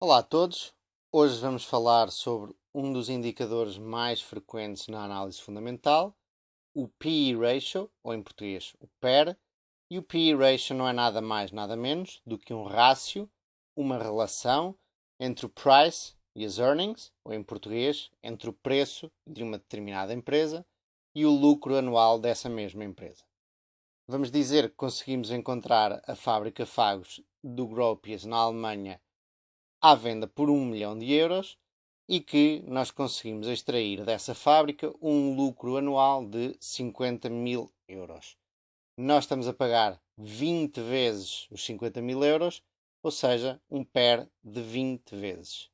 Olá a todos! Hoje vamos falar sobre um dos indicadores mais frequentes na análise fundamental, o P/E Ratio, ou em português o PER, e o P/E Ratio não é nada mais nada menos do que um rácio, uma relação entre o Price e as Earnings, ou em português, entre o preço de uma determinada empresa e o lucro anual dessa mesma empresa. Vamos dizer que conseguimos encontrar a fábrica Fagos do Gropius na Alemanha à venda por 1 milhão de euros e que nós conseguimos extrair dessa fábrica um lucro anual de 50 mil euros. Nós estamos a pagar 20 vezes os 50 mil euros, ou seja, um PER de 20 vezes.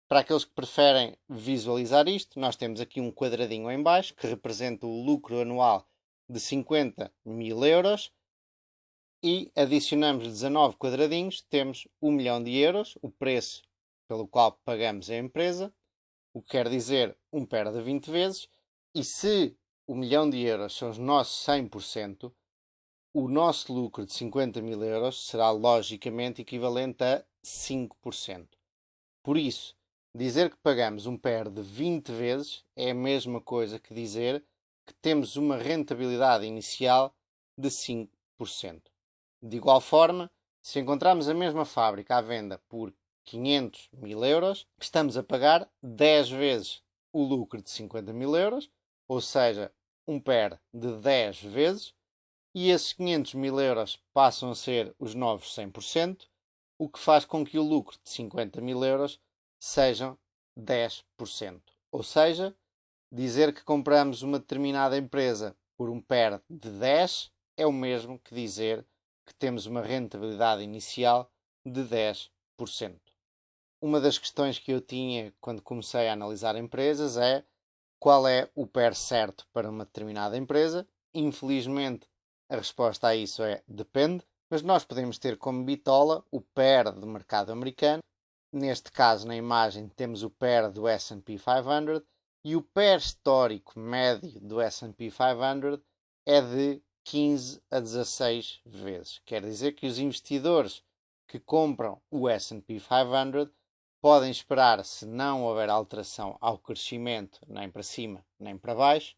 Para aqueles que preferem visualizar isto, nós temos aqui um quadradinho em baixo que representa o lucro anual de 50 mil euros e adicionamos 19 quadradinhos, temos 1 milhão de euros, o preço pelo qual pagamos a empresa, o que quer dizer um PER de 20 vezes, e se 1 milhão de euros são os nossos 100%, o nosso lucro de 50 mil euros será logicamente equivalente a 5%. Por isso, dizer que pagamos um PER de 20 vezes é a mesma coisa que dizer que temos uma rentabilidade inicial de 5%. De igual forma, se encontrarmos a mesma fábrica à venda por 500 mil euros, estamos a pagar 10 vezes o lucro de 50 mil euros, ou seja, um PER de 10 vezes, e esses 500 mil euros passam a ser os novos 100%, o que faz com que o lucro de 50 mil euros sejam 10%. Ou seja, dizer que compramos uma determinada empresa por um PER de 10 é o mesmo que dizer que temos uma rentabilidade inicial de 10%. Uma das questões que eu tinha quando comecei a analisar empresas é qual é o PER certo para uma determinada empresa. Infelizmente, a resposta a isso é depende, mas nós podemos ter como bitola o PER do mercado americano. Neste caso, na imagem, temos o PER do S&P 500 e o PER histórico médio do S&P 500 é de 15 a 16 vezes. Quer dizer que os investidores que compram o S&P 500 podem esperar, se não houver alteração ao crescimento, nem para cima nem para baixo,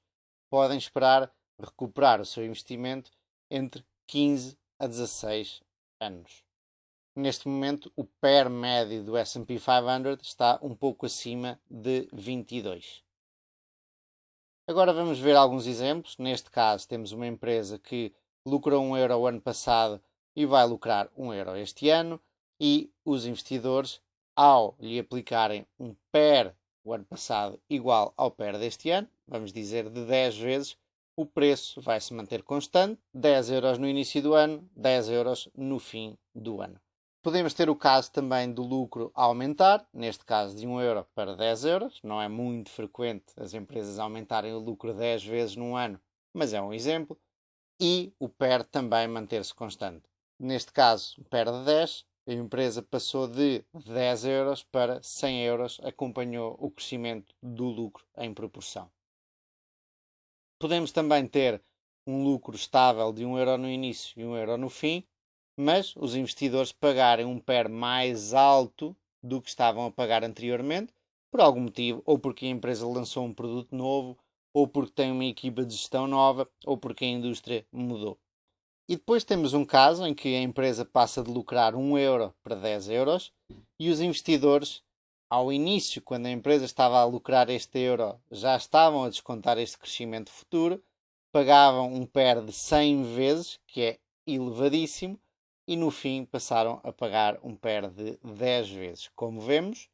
podem esperar recuperar o seu investimento entre 15 a 16 anos. Neste momento, o PER médio do S&P 500 está um pouco acima de 22. Agora vamos ver alguns exemplos. Neste caso, temos uma empresa que lucrou 1 euro o ano passado e vai lucrar 1 euro este ano, e os investidores, ao lhe aplicarem um PER o ano passado igual ao PER deste ano, vamos dizer de 10 vezes, o preço vai se manter constante, 10 euros no início do ano, 10 euros no fim do ano. Podemos ter o caso também do lucro a aumentar, neste caso de 1 euro para 10 euros. Não é muito frequente as empresas aumentarem o lucro 10 vezes num ano, mas é um exemplo. E o PER também manter-se constante. Neste caso, o PER de 10, a empresa passou de 10 euros para 100 euros, acompanhou o crescimento do lucro em proporção. Podemos também ter um lucro estável de 1 euro no início e 1 euro no fim, mas os investidores pagarem um PER mais alto do que estavam a pagar anteriormente, por algum motivo, ou porque a empresa lançou um produto novo, ou porque tem uma equipa de gestão nova, ou porque a indústria mudou. E depois temos um caso em que a empresa passa de lucrar 1 euro para 10 euros e os investidores, ao início, quando a empresa estava a lucrar este euro, já estavam a descontar este crescimento futuro, pagavam um PER de 100 vezes, que é elevadíssimo, e no fim passaram a pagar um PER de 10 vezes. Como vemos,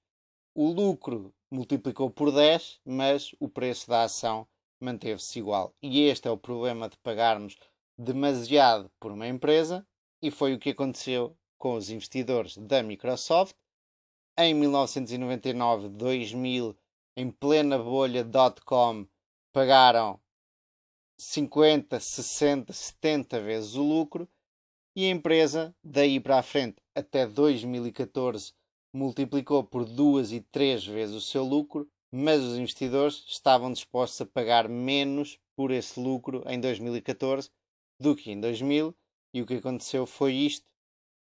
o lucro multiplicou por 10, mas o preço da ação manteve-se igual. E este é o problema de pagarmos demasiado por uma empresa, e foi o que aconteceu com os investidores da Microsoft. Em 1999, 2000, em plena bolha .com, pagaram 50, 60, 70 vezes o lucro, e a empresa, daí para a frente, até 2014, multiplicou por 2 e 3 vezes o seu lucro, mas os investidores estavam dispostos a pagar menos por esse lucro em 2014 do que em 2000, e o que aconteceu foi isto.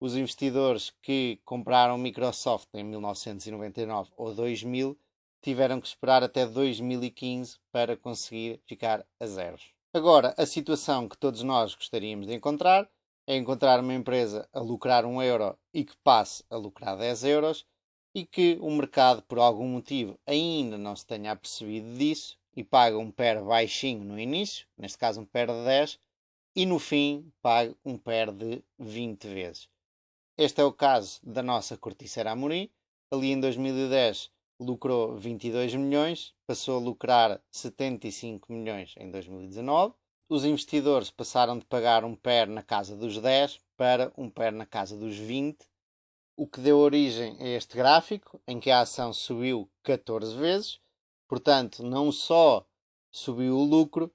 os investidores que compraram Microsoft em 1999 ou 2000 tiveram que esperar até 2015 para conseguir ficar a zeros. Agora, a situação que todos nós gostaríamos de encontrar é encontrar uma empresa a lucrar 1 euro e que passe a lucrar 10 euros e que o mercado, por algum motivo, ainda não se tenha apercebido disso e paga um PER baixinho no início, neste caso um PER de 10, e no fim paga um PER de 20 vezes. Este é o caso da nossa Corticeira Amorim. Ali em 2010 lucrou 22 milhões, passou a lucrar 75 milhões em 2019. Os investidores passaram de pagar um PER na casa dos 10 para um PER na casa dos 20, o que deu origem a este gráfico, em que a ação subiu 14 vezes. Portanto, não só subiu o lucro,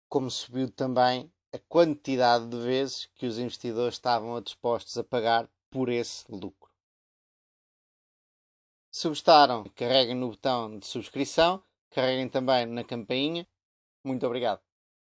como subiu também a quantidade de vezes que os investidores estavam dispostos a pagar por esse lucro. Se gostaram, carreguem no botão de subscrição, carreguem também na campainha. Muito obrigado.